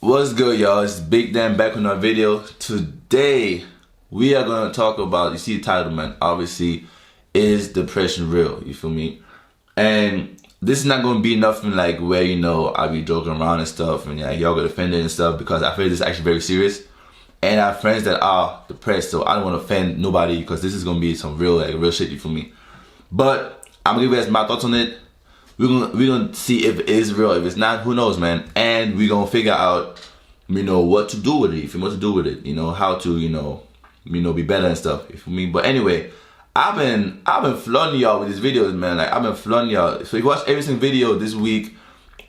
What's good, y'all? It's Big Dan back with another video. Today, we are going to talk about, you see the title, man, obviously, is depression real? You feel me? And this is not going to be nothing like where, I'll be joking around and stuff and y'all get offended and stuff, because I feel this is actually very serious. And I have friends that are depressed, so I don't want to offend nobody because this is going to be some real shit, you feel me? But I'm going to give you guys my thoughts on it. We're gonna see if it is real. If it's not, who knows, man. And we're gonna figure out, what to do with it. If you know what to do with it, how to, be better and stuff. You feel me? But anyway, I've been flooding y'all with these videos, man. Like I've been flooding y'all. So if you watch every single video this week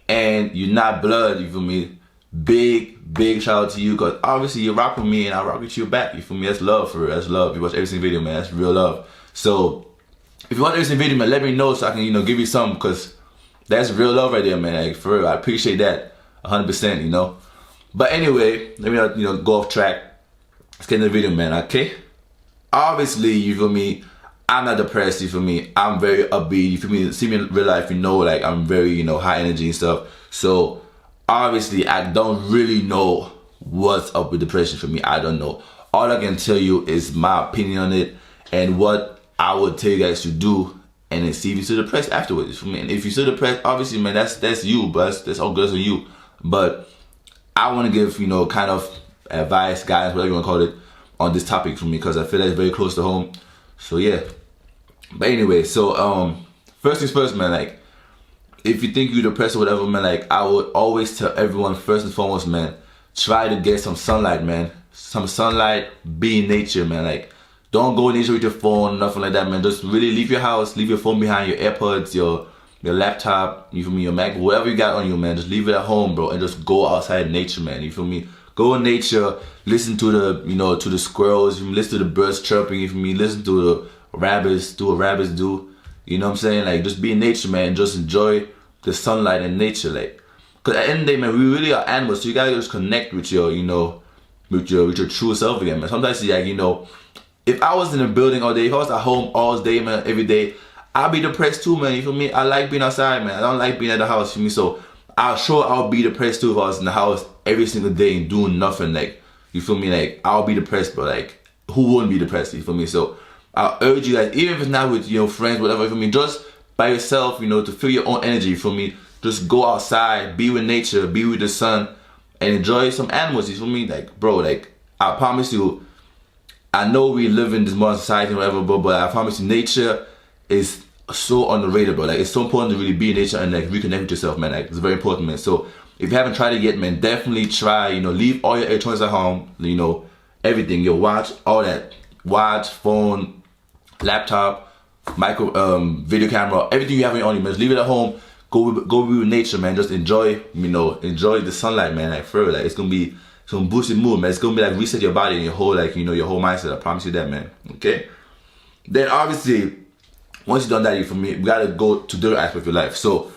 and you're not blood, you feel me? Big shout out to you, because obviously you rock with me and I rock with you back. You feel me? That's love for real. That's love. If you watch every single video, man, that's real love. So if you want every single video, man, let me know so I can, give you something, because that's real love right there, man. Like, for real, I appreciate that 100%, But anyway, let me go off track. Let's get into the video, man, okay? Obviously, you feel me, I'm not depressed, you feel me? I'm very upbeat, you feel me? See me in real life, like I'm very, high energy and stuff. So, obviously, I don't really know what's up with depression for me. I don't know. All I can tell you is my opinion on it and what I would tell you guys to do, and then see if you're still depressed afterwards. For me, and if you're still depressed, obviously, man, that's you, but that's all good for you. But I want to give, kind of advice, guidance, whatever you want to call it, on this topic for me, because I feel that's very close to home. So yeah. But anyway, so first things first, man. Like, if you think you're depressed or whatever, man, like I would always tell everyone, first and foremost, man, try to get some sunlight, man. Some sunlight, be in nature, man. Like, don't go in nature with your phone, nothing like that, man. Just really leave your house, leave your phone behind, your AirPods, your laptop, you feel me, your Mac, whatever you got on you, man. Just leave it at home, bro, and just go outside in nature, man. You feel me? Go in nature, listen to the, to the squirrels, listen to the birds chirping, you feel me? Listen to the rabbits, do what rabbits do. You know what I'm saying? Like, just be in nature, man, and just enjoy the sunlight and nature, like. Because at the end of the day, man, we really are animals, so you gotta just connect with your, with your true self again, man. Sometimes, like, if I was in a building all day, if I was at home all day, man, every day, I'd be depressed too, man, you feel me? I like being outside, man. I don't like being at the house, you feel me? So I'll be depressed too if I was in the house every single day and doing nothing, like, you feel me? Like, I'll be depressed, but like, who wouldn't be depressed, you feel me? So I urge you guys, even if it's not with, friends, whatever, you feel me? Just by yourself, to feel your own energy, you feel me? Just go outside, be with nature, be with the sun, and enjoy some animals, you feel me? Like, bro, like, I promise you, I know we live in this modern society and whatever, but I promise you, nature is so underrated, bro. Like, it's so important to really be in nature and like reconnect with yourself, man. Like, it's very important, man. So if you haven't tried it yet, man, definitely try. Leave all your electronics at home. Everything. Your watch, all that. Watch, phone, laptop, video camera, everything you have on your own, man. Just leave it at home. Go be with nature, man. Just enjoy, enjoy the sunlight, man. Like, for real, like, it's gonna boost your mood, man. It's gonna be like reset your body and your whole, like, your whole mindset. I promise you that, man. Okay. Then obviously, once you've done that, for me, we gotta go to the other aspect of your life. So,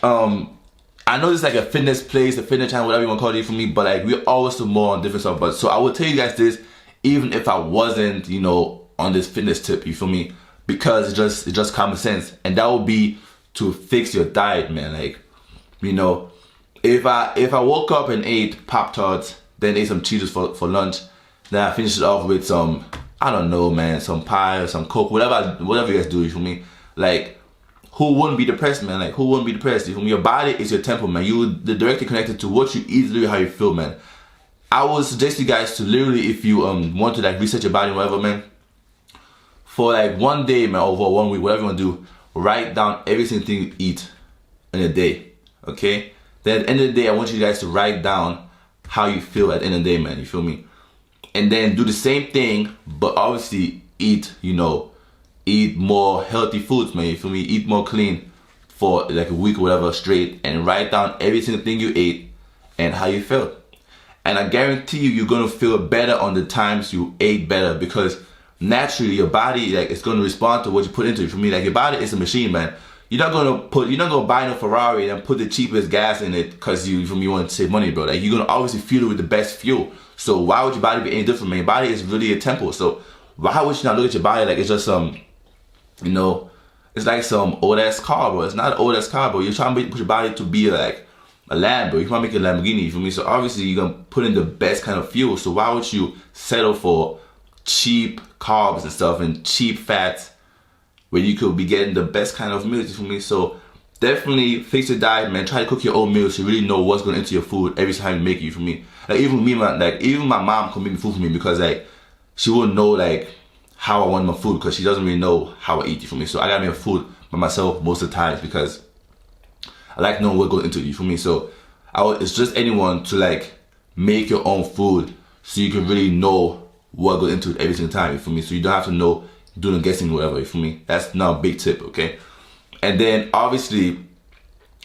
I know this is like a fitness place, a fitness channel, whatever you want to call it, for me, but like, we always do more on different stuff. But so I will tell you guys this, even if I wasn't, on this fitness tip, you feel me? Because it's just common sense, and that would be to fix your diet, man. Like, if I woke up and ate Pop-Tarts, then ate some Cheetos for lunch, then I finished it off with some, I don't know, man, some pie or some Coke, whatever you guys do, you feel me? Like, who wouldn't be depressed, man? Like, who wouldn't be depressed? You feel me? Your body is your temple, man. They're directly connected to what you eat, literally how you feel, man. I would suggest you guys to literally, if you want to like reset your body, whatever, man, for like one day, man, or for 1 week, whatever you want to do, write down every single thing you eat in a day, okay? Then at the end of the day, I want you guys to write down how you feel at the end of the day, man. You feel me? And then do the same thing, but obviously eat, eat more healthy foods, man. You feel me? Eat more clean for like a week or whatever straight, and write down every single thing you ate and how you felt. And I guarantee you're gonna feel better on the times you ate better, because naturally your body, like, it's gonna respond to what you put into it. For me, like, your body is a machine, man. You're not gonna buy no Ferrari and put the cheapest gas in it because you want to save money, bro. Like, you're gonna obviously fuel it with the best fuel. So why would your body be any different, man? Your body is really a temple. So why would you not look at your body like it's just it's like some old ass car, bro? It's not an old ass car, bro. You're trying to push your body to be like a Lambo, you might make a Lamborghini, you feel me? So obviously you're gonna put in the best kind of fuel. So why would you settle for cheap carbs and stuff and cheap fats where you could be getting the best kind of meals, you feel me? So definitely fix your diet, man. Try to cook your own meals so you really know what's going into your food every time you make it, you feel me? Like even me, man, like even my mom can make me food for me because like she wouldn't know like how I want my food because she doesn't really know how I eat, you feel me? So I gotta make food by myself most of the times because I like knowing what goes into it, you feel me? So it's just anyone to like make your own food so you can really know what goes into it every single time, you feel me? So you don't have to know doing guessing whatever, you feel me? That's not a big tip, okay? And then obviously,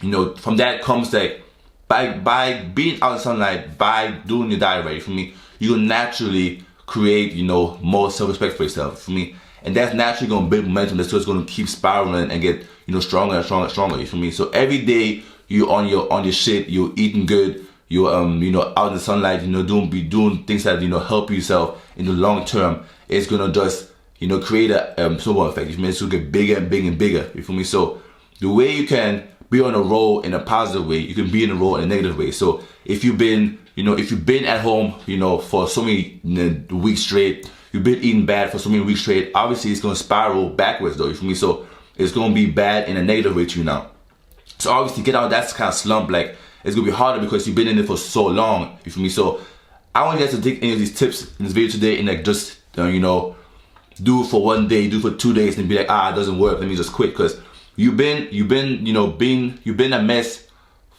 you know, from that comes like by being out in sunlight, by doing your diet right, you feel me? You'll naturally create, you know, more self-respect for yourself, you feel me? And that's naturally gonna build momentum that's just gonna keep spiraling and get, you know, stronger and stronger and stronger, you feel me? So every day you on your shit, you're eating good, you're you know, out in the sunlight, you know, doing things that, you know, help yourself in the long term, it's gonna just, you know, create a snowball effect. You feel me? It's gonna get bigger and bigger and bigger, you feel me? So the way you can be on a roll in a positive way, you can be in a roll in a negative way. So if you've been at home, you know, for so many weeks straight, you've been eating bad for so many weeks straight, obviously it's gonna spiral backwards though, you feel me? So it's gonna be bad in a negative way to you now. So obviously get out of that kind of slump, like it's gonna be harder because you've been in it for so long, you feel me? So I want you guys to take any of these tips in this video today and like just, you know, do it for one day, do it for 2 days and be like, it doesn't work, let me just quit. Because you've been a mess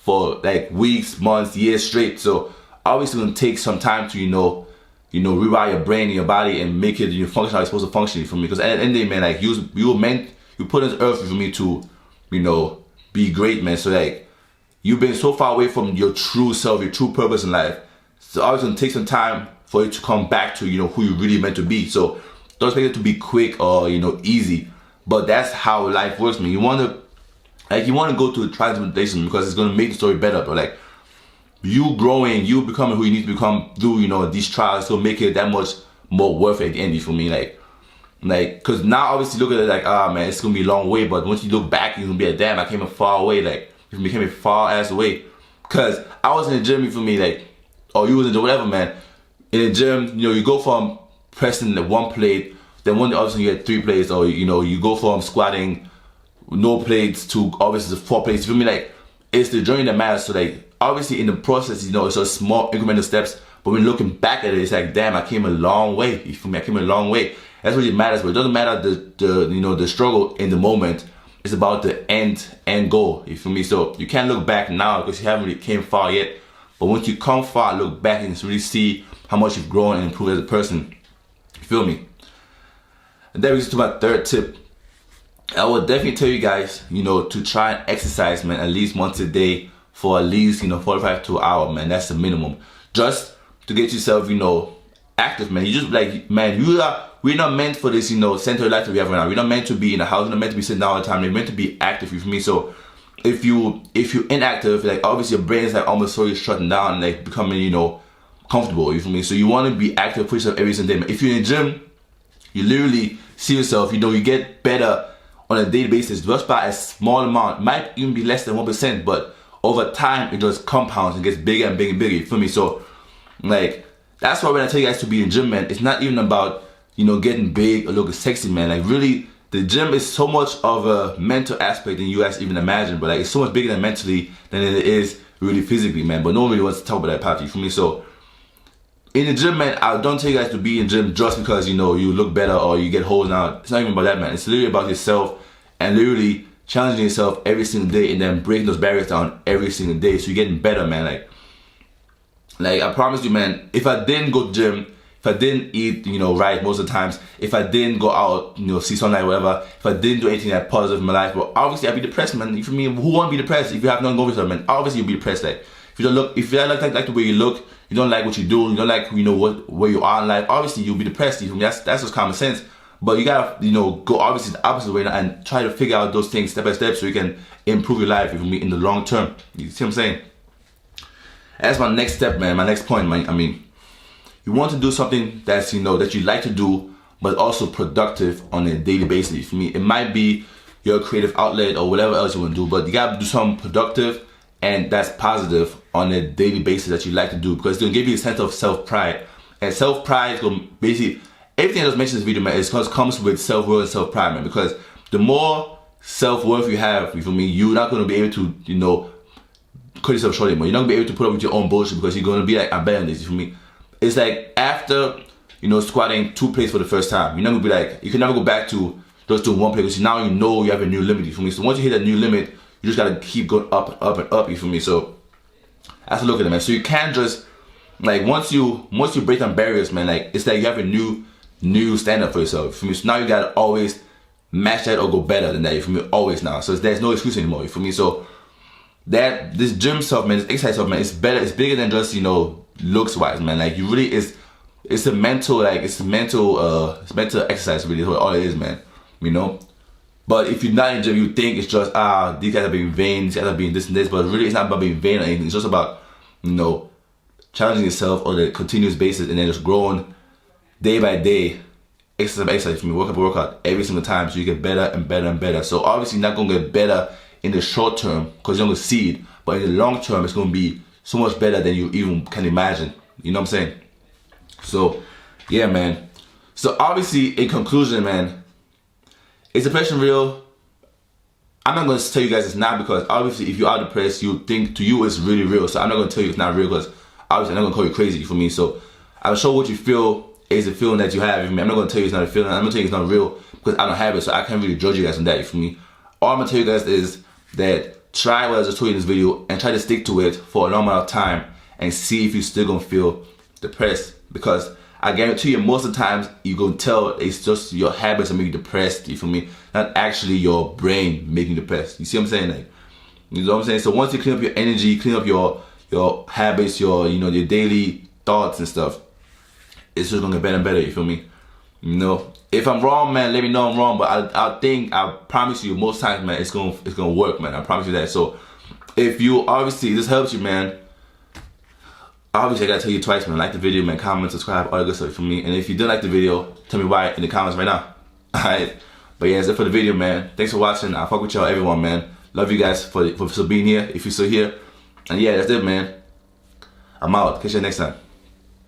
for like weeks, months, years straight. So obviously it's gonna take some time to, you know, rewire your brain and your body and make it, you know, function how it's supposed to function for me. Because at the end of the day, man, like you put on this earth for me to, you know, be great, man. So like you've been so far away from your true self, your true purpose in life. So obviously it's gonna take some time for you to come back to, you know, who you really meant to be. So don't expect it to be quick or, you know, easy, but that's how life works, man. You want to go through a transformation because it's going to make the story better, but like you growing, you becoming who you need to become through, you know, these trials to make it that much more worth it at the end, you feel me? Like, cause now obviously look at it like, man, it's going to be a long way, but once you look back, you're going to be like, damn, I came a far away, like, you came a far ass away. Cause I was in the gym, you feel me? Like, or you was in the whatever, man. In the gym, you know, you go from pressing the one plate, then one day obviously you get 3 plates, or you know, you go from squatting no plates to obviously 4 plates. You feel me? Like it's the journey that matters. So like obviously in the process, you know, it's just small incremental steps, but when looking back at it, it's like, damn, I came a long way. You feel me? I came a long way. That's what it matters. But it doesn't matter the you know, the struggle in the moment. It's about the end goal. You feel me? So you can't look back now because you haven't really came far yet. But once you come far, look back and really see how much you've grown and improved as a person. You feel me? And that brings us to my third tip. I would definitely tell you guys, you know, to try and exercise, man, at least once a day for at least, you know, 45 to an hour, man. That's the minimum. Just to get yourself, you know, active, man. You just like, man, we're not meant for this, you know, center life that we have right now. We're not meant to be in the house. We're not meant to be sitting down all the time. We're meant to be active, you feel me? So if you're inactive, like obviously your brain is like almost slowly shutting down and like becoming, you know, comfortable, you feel me? So you want to be active, push yourself every single day. If you're in the gym, you literally see yourself, you know, you get better on a daily basis just by a small amount. It might even be less than 1%, but over time it just compounds and gets bigger and bigger and bigger, you feel me? So like that's why when I tell you guys to be in the gym, man, it's not even about, you know, getting big or looking sexy, man. Like really, the gym is so much of a mental aspect than you guys even imagine, but like it's so much bigger than mentally than it is really physically, man. But nobody wants to talk about that part, you feel me? So in the gym, man, I don't tell you guys to be in the gym just because, you know, you look better or you get holes now. It's not even about that, man. It's literally about yourself and literally challenging yourself every single day and then breaking those barriers down every single day. So you're getting better, man. Like I promise you, man, if I didn't go to the gym, if I didn't eat, you know, right most of the times, if I didn't go out, you know, see sunlight, whatever, if I didn't do anything that positive in my life, well, obviously I'd be depressed, man. You feel me? Who won't be depressed if you have nothing going for yourself, man? Obviously you'll be depressed. Like if you don't look the way you look, you don't like what you do, you don't like, you know, where you are in life, obviously you'll be depressed. You feel me? That's just common sense. But you gotta, you know, go obviously the opposite way and try to figure out those things step by step so you can improve your life, you feel me, in the long term. You see what I'm saying? That's my next step, man. My next point, man. I mean, you want to do something that's, you know, that you like to do, but also productive on a daily basis. You feel me? It might be your creative outlet or whatever else you want to do, but you gotta do something productive and that's positive on a daily basis that you like to do, because it's gonna give you a sense of self-pride. And self-pride is gonna basically, everything I just mentioned in this video, man, is comes with self-worth and self-pride, man, because the more self-worth you have, you feel me, you're not gonna be able to, you know, cut yourself short anymore. You're not gonna be able to put up with your own bullshit, because you're gonna be like, I'm better than this, you feel me? It's like after, you know, squatting 2 plates for the first time, you're not gonna be like, you can never go back to just doing 1 plate, because now you know you have a new limit, you feel me? So once you hit that new limit, you just gotta keep going up and up and up, you feel me? So that's a look at it, man. So you can't just, like, once you break down barriers, man, like, it's like you have a new standard for yourself, you feel me? So now you gotta always match that or go better than that, you feel me? Always now. So there's no excuse anymore, you feel me? So this gym stuff, man, this exercise stuff, man, it's better, it's bigger than just, you know, looks wise, man. Like, you really it's a mental, like, it's mental exercise, really, all it is, man, you know? But if you're not in gym, you think it's just, these guys are being vain, these guys are being this and this, but really it's not about being vain or anything. It's just about, you know, challenging yourself on a continuous basis, and then just growing day by day, exercise by exercise, for me, workout by workout, every single time, so you get better and better and better. So obviously you're not gonna get better in the short term, because you're gonna see it, but in the long term, it's gonna be so much better than you even can imagine. You know what I'm saying? So yeah, man. So obviously, in conclusion, man, is depression real? I'm not gonna tell you guys it's not, because obviously if you are depressed, you think to you it's really real. So I'm not gonna tell you it's not real, because obviously I'm not gonna call you crazy, for me. So I'm sure what you feel is a feeling that you have. I'm not gonna tell you it's not a feeling. I'm gonna tell you it's not real, because I don't have it, so I can't really judge you guys on that, you feel me? All I'm gonna tell you guys is that try what I just told you in this video, and try to stick to it for a long amount of time, and see if you're still gonna feel depressed. Because I guarantee you, most of the times you're gonna tell it's just your habits that make you depressed, you feel me? Not actually your brain making you depressed. You see what I'm saying? Like, you know what I'm saying? So once you clean up your energy, clean up your habits, your, you know, your daily thoughts and stuff, it's just gonna get better and better, you feel me? You know, if I'm wrong, man, let me know I'm wrong, but I promise you, most times, man, it's gonna work, man. I promise you that. So if you, obviously this helps you, man, obviously I gotta tell you twice, man. Like the video, man, comment, subscribe, all that good stuff for me. And if you didn't like the video, tell me why in the comments right now. Alright? But yeah, that's it for the video, man. Thanks for watching. I'll fuck with y'all, everyone, man. Love you guys for being here, if you're still here. And yeah, that's it, man. I'm out. Catch you next time.